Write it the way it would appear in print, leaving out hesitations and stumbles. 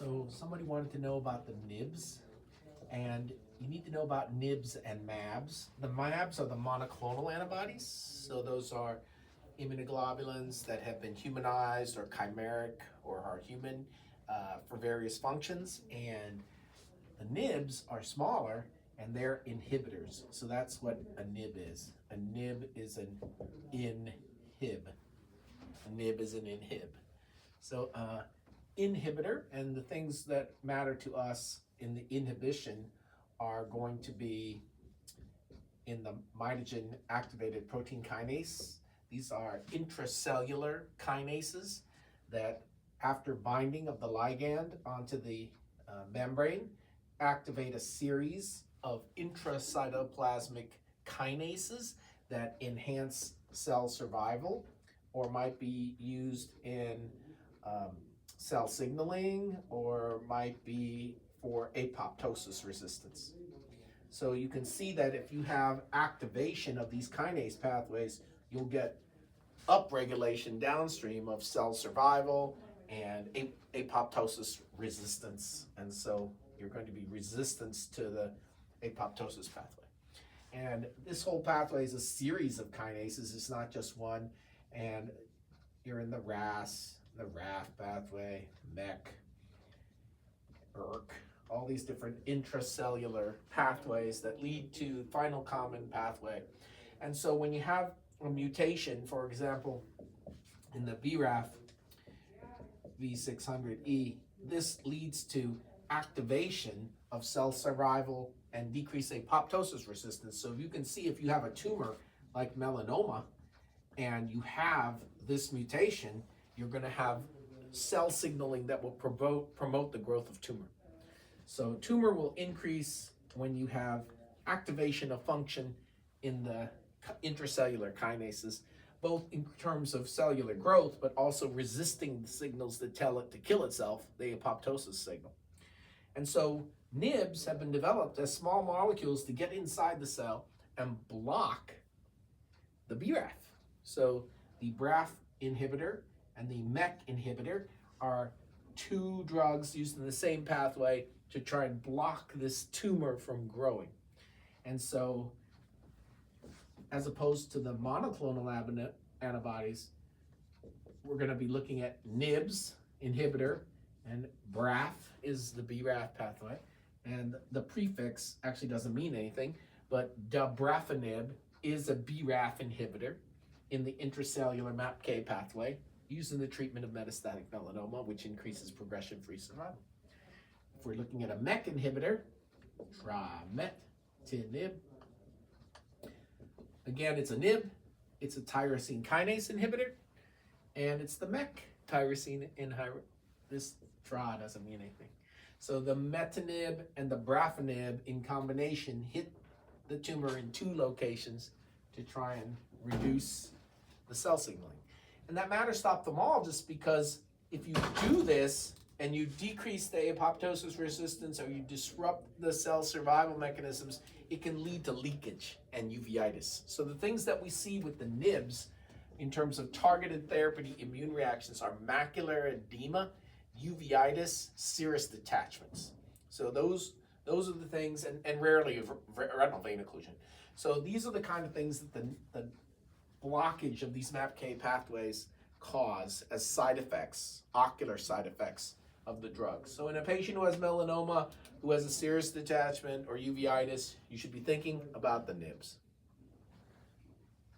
So somebody wanted to know about the nibs, and you need to know about nibs and mAbs. The mAbs are the monoclonal antibodies, so those are immunoglobulins that have been humanized or chimeric or are human for various functions, and the nibs are smaller and they're inhibitors. So that's what a nib is. A nib is an inhib. A nib is an inhib. So inhibitor, and the things that matter to us in the inhibition are going to be in the mitogen activated protein kinase. These are intracellular kinases that, after binding of the ligand onto the membrane, activate a series of intracytoplasmic kinases that enhance cell survival or might be used in cell signaling or might be for apoptosis resistance. So you can see that if you have activation of these kinase pathways, you'll get upregulation downstream of cell survival and apoptosis resistance. And so you're going to be resistance to the apoptosis pathway. And this whole pathway is a series of kinases. It's not just one. And you're in the RAS, the RAF pathway, MEK, ERK, all these different intracellular pathways that lead to final common pathway. And so when you have a mutation, for example, in the BRAF V600E, this leads to activation of cell survival and decreased apoptosis resistance. So you can see if you have a tumor like melanoma and you have this mutation, you're going to have cell signaling that will promote the growth of tumor. So tumor will increase when you have activation of function in the intracellular kinases, both in terms of cellular growth, but also resisting the signals that tell it to kill itself, the apoptosis signal. And so nibs have been developed as small molecules to get inside the cell and block the BRAF. So the BRAF inhibitor and the MEK inhibitor are two drugs used in the same pathway to try and block this tumor from growing. And so, as opposed to the monoclonal antibodies, we're going to be looking at nibs inhibitor, and BRAF is the BRAF pathway. And the prefix actually doesn't mean anything, but dabrafenib is a BRAF inhibitor in the intracellular MAPK pathway used in the treatment of metastatic melanoma, which increases progression-free survival. If we're looking at a MEK inhibitor, trametinib, again, it's a nib, it's a tyrosine kinase inhibitor, and it's the MEK tyrosine inhibitor. This tra doesn't mean anything. So the metinib and the brafenib in combination hit the tumor in two locations to try and reduce the cell signaling. And that matters to ophthalmologists because if you do this and you decrease the apoptosis resistance or you disrupt the cell survival mechanisms, it can lead to leakage and uveitis. So the things that we see with the nibs in terms of targeted therapy immune reactions are macular edema, uveitis, serous detachments. So those are the things, and rarely retinal vein occlusion. So these are the kind of things that the blockage of these MAPK pathways cause as side effects, ocular side effects of the drug. So in a patient who has melanoma, who has a serous detachment or uveitis, you should be thinking about the nibs.